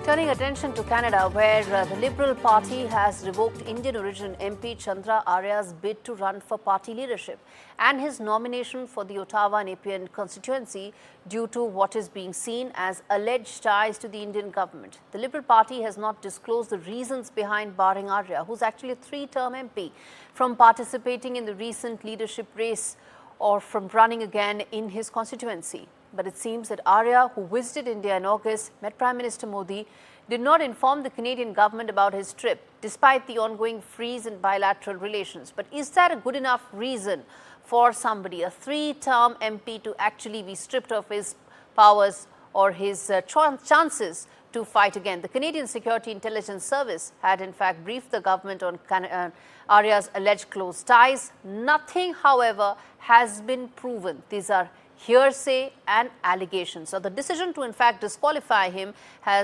Turning attention to Canada, where the Liberal Party has revoked Indian-origin MP Chandra Arya's bid to run for party leadership and his nomination for the Ottawa Nepean constituency due to what is being seen as alleged ties to the Indian government. The Liberal Party has not disclosed the reasons behind barring Arya, who's actually a three-term MP, from participating in the recent leadership race or from running again in his constituency. But it seems that Arya, who visited India in August, met Prime Minister Modi, did not inform the Canadian government about his trip, despite the ongoing freeze in bilateral relations. But is that a good enough reason for somebody, a three-term MP, to actually be stripped of his powers or his chances to fight again? The Canadian Security Intelligence Service had in fact briefed the government on Arya's alleged close ties. Nothing, however, has been proven. These are hearsay and allegations. So the decision to in fact disqualify him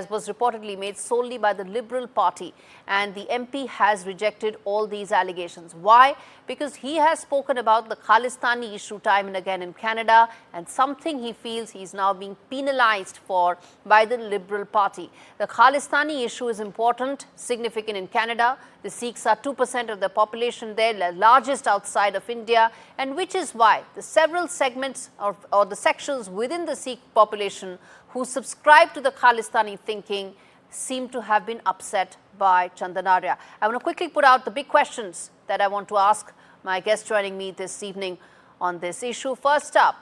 was reportedly made solely by the Liberal Party, and the MP has rejected all these allegations. Why? Because he has spoken about the Khalistani issue time and again in Canada, and something he feels he is now being penalized for by the Liberal Party. The Khalistani issue is important, significant in Canada. The Sikhs are 2% of the population there, the largest outside of India, and which is why the several segments or the sections within the Sikh population who subscribe to the Khalistani thinking seem to have been upset by Chandra Arya. I want to quickly put out the big questions that I want to ask my guest joining me this evening on this issue. First up,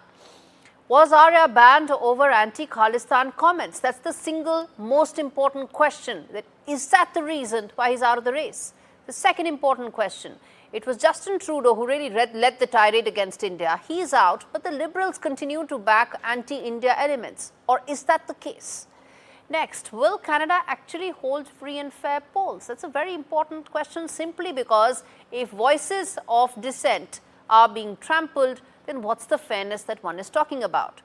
was Arya banned over anti-Khalistan comments? That's the single most important question. Is that the reason why he's out of the race? The second important question, it was Justin Trudeau who really led the tirade against India. He's out, but the Liberals continue to back anti-India elements. Or is that the case? Next, will Canada actually hold free and fair polls? That's a very important question, simply because if voices of dissent are being trampled, then what's the fairness that one is talking about?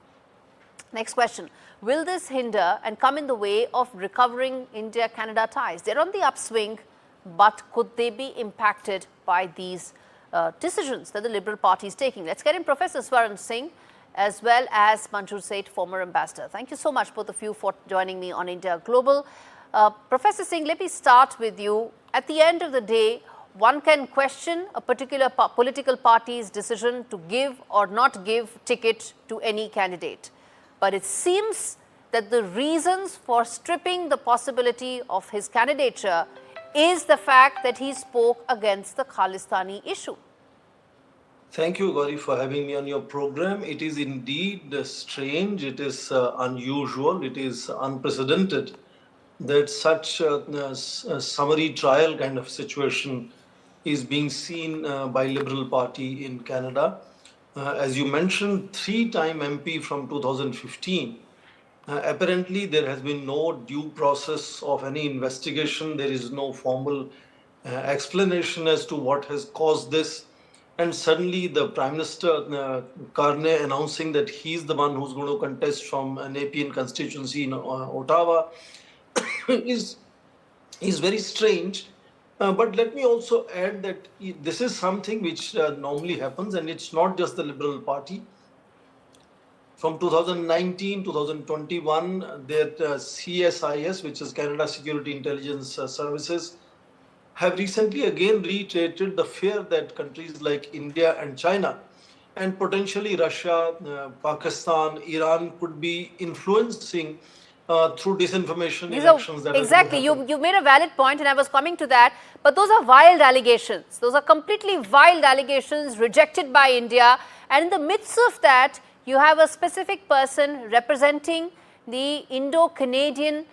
Next question, will this hinder and come in the way of recovering India-Canada ties? They're on the upswing, but could they be impacted by these decisions that the Liberal Party is taking? Let's get in Professor Swaran Singh as well as Manju, Seth, former ambassador. Thank you so much, both of you, for joining me on India Global. Professor Singh, let me start with you. At the end of the day, one can question a particular political party's decision to give or not give ticket to any candidate. But it seems that the reasons for stripping the possibility of his candidature is the fact that he spoke against the Khalistani issue. Thank you, Gaurie, for having me on your program. It is indeed strange, it is unusual, it is unprecedented that such a summary trial kind of situation is being seen by Liberal Party in Canada. As you mentioned, three-time MP from 2015. Apparently, there has been no due process of any investigation. There is no formal explanation as to what has caused this. And suddenly, the Prime Minister Carney announcing that he's the one who's going to contest from a Nepean constituency in Ottawa is very strange. But let me also add that this is something which normally happens, and it's not just the Liberal Party. From 2019, 2021, that CSIS, which is Canada Security Intelligence Services, have recently again reiterated the fear that countries like India and China and potentially Russia, Pakistan, Iran could be influencing through disinformation elections. That exactly, you made a valid point, and I was coming to that. But those are wild allegations. Those are completely wild allegations rejected by India. And in the midst of that, you have a specific person representing the Indo-Canadian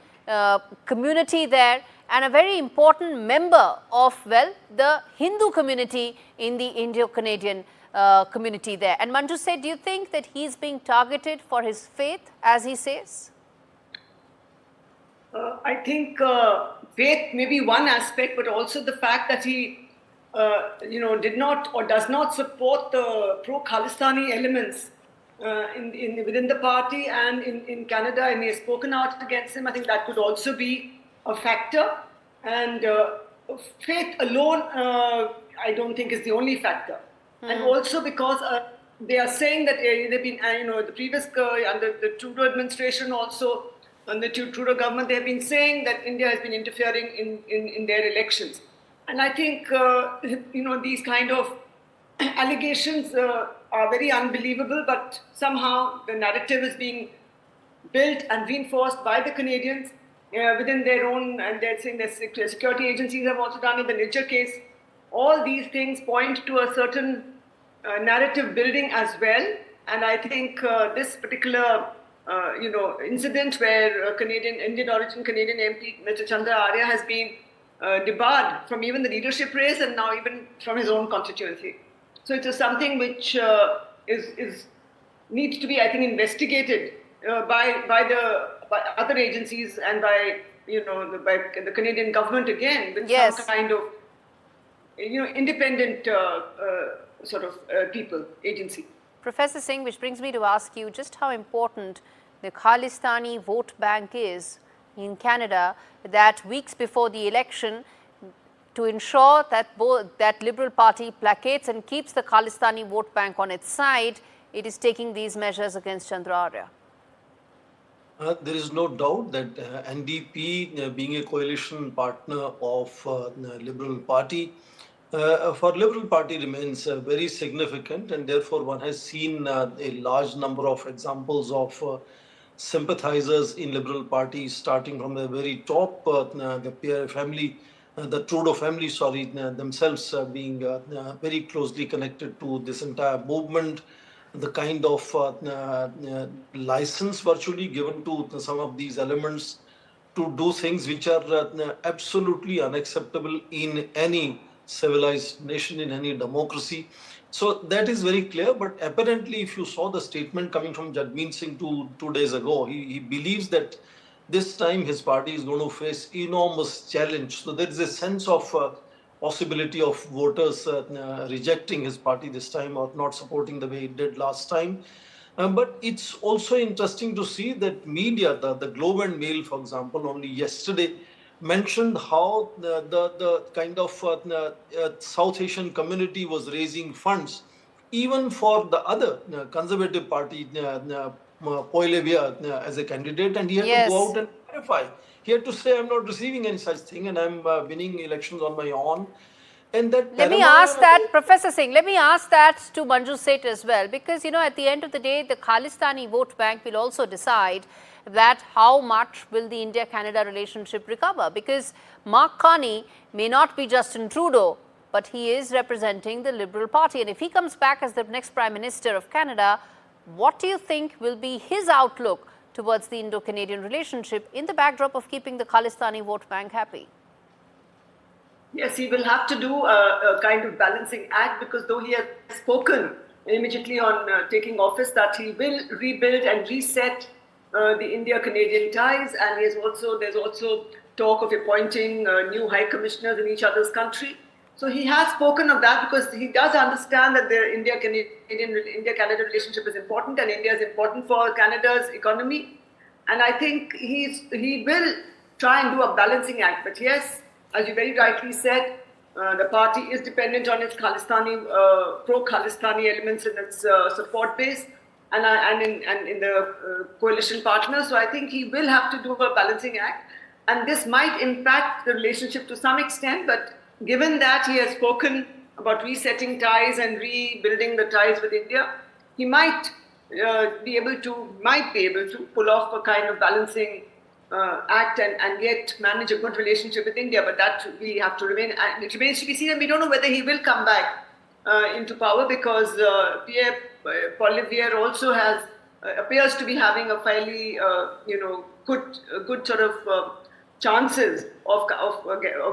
community there, and a very important member of, well, the Hindu community in the Indo-Canadian community there. And Manju said, do you think that he's being targeted for his faith, as he says? I think faith may be one aspect, but also the fact that he, did not or does not support the pro-Khalistani elements within the party and in Canada, and he has spoken out against him. I think that could also be a factor. And faith alone, I don't think is the only factor. And also because they are saying that they've been, the previous, under the Trudeau administration also, the Trudeau government, they have been saying that India has been interfering in their elections. And I think, these kind of allegations are very unbelievable, but somehow the narrative is being built and reinforced by the Canadians within their own, and they're saying the security agencies have also done in the Nijjar case. All these things point to a certain narrative building as well. And I think this particular incident where Indian-origin Canadian MP Mr. Chandra Arya has been debarred from even the leadership race and now even from his own constituency. So it is something which needs to be, I think, investigated by other agencies and by the Canadian government again with some kind of independent agency. Professor Singh, which brings me to ask you just how important the Khalistani vote bank is in Canada, that weeks before the election, to ensure that that Liberal Party placates and keeps the Khalistani vote bank on its side, it is taking these measures against Chandra Arya. There is no doubt that NDP, being a coalition partner of Liberal Party, for Liberal Party remains very significant, and therefore one has seen a large number of examples of sympathizers in Liberal Party, starting from the very top, the Pierre family, the Trudeau family, themselves being very closely connected to this entire movement. The kind of license virtually given to some of these elements to do things which are absolutely unacceptable in any civilized nation, in any democracy. So that is very clear. But apparently, if you saw the statement coming from Jagmeet Singh two days ago, he believes that this time his party is going to face enormous challenge. So there is a sense of possibility of voters rejecting his party this time or not supporting the way it did last time. But it's also interesting to see that media, the Globe and Mail, for example, only yesterday mentioned how the kind of South Asian community was raising funds, even for the other Conservative Party, Poilevia, as a candidate, and he had to go out and clarify. He had to say, I'm not receiving any such thing and I'm winning elections on my own. And that let me ask that, Professor Singh, let me ask that to Manju Seth as well, because, at the end of the day, the Khalistani vote bank will also decide that how much will the India-Canada relationship recover, because Mark Carney may not be Justin Trudeau, but he is representing the Liberal Party. And if he comes back as the next Prime Minister of Canada, what do you think will be his outlook towards the Indo-Canadian relationship in the backdrop of keeping the Khalistani vote bank happy? Yes, he will have to do a kind of balancing act, because though he has spoken immediately on taking office that he will rebuild and reset the India-Canadian ties, and there's also talk of appointing new high commissioners in each other's country. So he has spoken of that because he does understand that the India-Canada relationship is important, and India is important for Canada's economy. And I think he will try and do a balancing act. But yes, as you very rightly said, the party is dependent on its Khalistani, pro-Khalistani elements in its support base and in the coalition partners. So I think he will have to do a balancing act, and this might impact the relationship to some extent. But given that he has spoken about resetting ties and rebuilding the ties with India, he might be able to pull off a kind of balancing act and yet manage a good relationship with India. But that we have to remain. It remains to be seen, and we don't know whether he will come back into power, because Pierre Poilievre also appears to be having a fairly good sort of chances of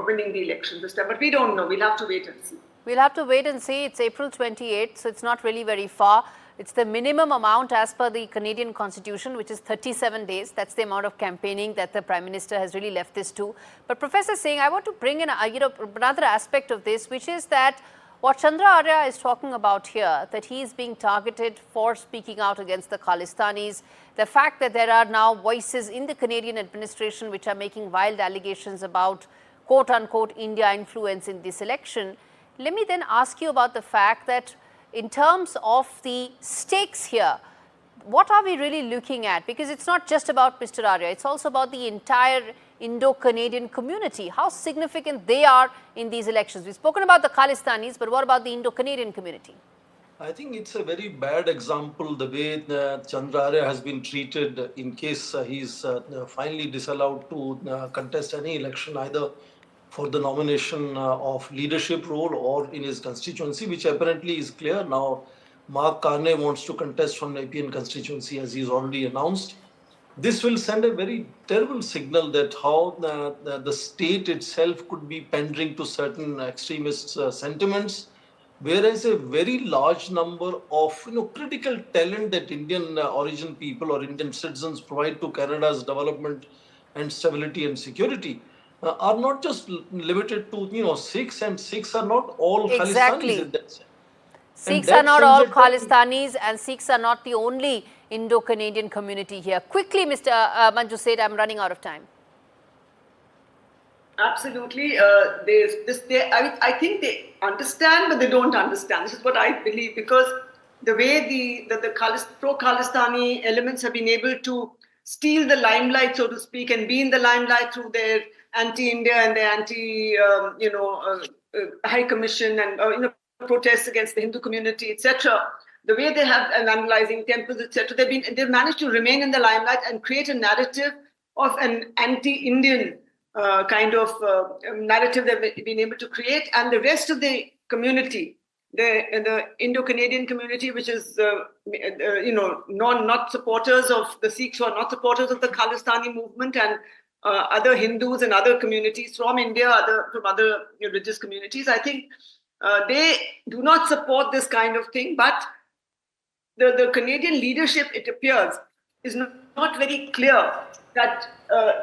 winning the election this time. But we don't know. We'll have to wait and see. We'll have to wait and see. It's April 28th, so it's not really very far. It's the minimum amount as per the Canadian Constitution, which is 37 days. That's the amount of campaigning that the Prime Minister has really left this to. But Professor Singh, I want to bring in another aspect of this, which is that what Chandra Arya is talking about here, that he is being targeted for speaking out against the Khalistanis, the fact that there are now voices in the Canadian administration which are making wild allegations about quote-unquote India influence in this election. Let me then ask you about the fact that in terms of the stakes here, what are we really looking at? Because it's not just about Mr. Arya, it's also about the entire Indo-Canadian community, how significant they are in these elections. We've spoken about the Khalistanis, but what about the Indo-Canadian community? I think it's a very bad example, the way Chandra Arya has been treated in case he's finally disallowed to contest any election, either for the nomination of leadership role or in his constituency, which apparently is clear. Now, Mark Carney wants to contest from Nepean constituency, as he's already announced. This will send a very terrible signal that how the state itself could be pandering to certain extremist sentiments, whereas a very large number of critical talent that Indian origin people or Indian citizens provide to Canada's development and stability and security are not just limited to Sikhs, and Sikhs are not all Exactly. Khalistanis in that sense. Sikhs are not all Khalistanis, and Sikhs are not the only Indo-Canadian community here. Quickly, Mr. Manju said, I'm running out of time. Absolutely. I think they understand, but they don't understand. This is what I believe, because the way the pro-Khalistani elements have been able to steal the limelight, so to speak, and be in the limelight through their anti-India and their High Commission and protests against the Hindu community, etc. The way they have vandalizing temples, etc. They've managed to remain in the limelight and create a narrative of an anti-Indian kind of narrative they've been able to create, and the rest of the community, the Indo-Canadian community, which is not supporters of the Sikhs, who are not supporters of the Khalistani movement, and other Hindus and other communities from India, from other religious communities. I think they do not support this kind of thing, but the Canadian leadership, it appears, is not very clear that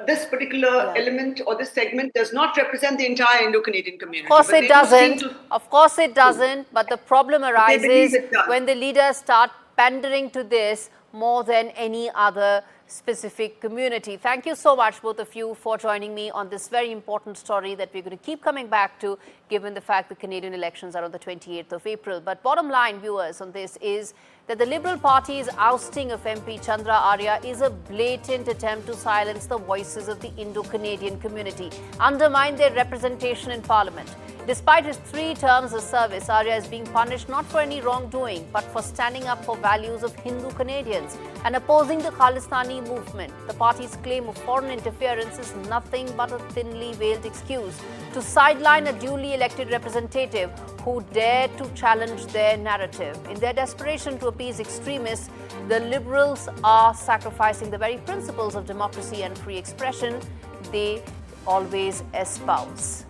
this particular element or this segment does not represent the entire Indo-Canadian community. Of course it doesn't. Of course it doesn't. But the problem arises when the leaders start pandering to this more than any other specific community. Thank you so much, both of you, for joining me on this very important story that we're going to keep coming back to, given the fact the Canadian elections are on the 28th of April. But bottom line, viewers, on this is that the Liberal Party's ousting of MP Chandra Arya is a blatant attempt to silence the voices of the Indo-Canadian community, undermine their representation in Parliament. Despite his 3 terms of service, Arya is being punished not for any wrongdoing, but for standing up for values of Hindu Canadians and opposing the Khalistani movement. The party's claim of foreign interference is nothing but a thinly veiled excuse to sideline a duly elected representative who dared to challenge their narrative. In their desperation to appease extremists, the Liberals are sacrificing the very principles of democracy and free expression they always espouse.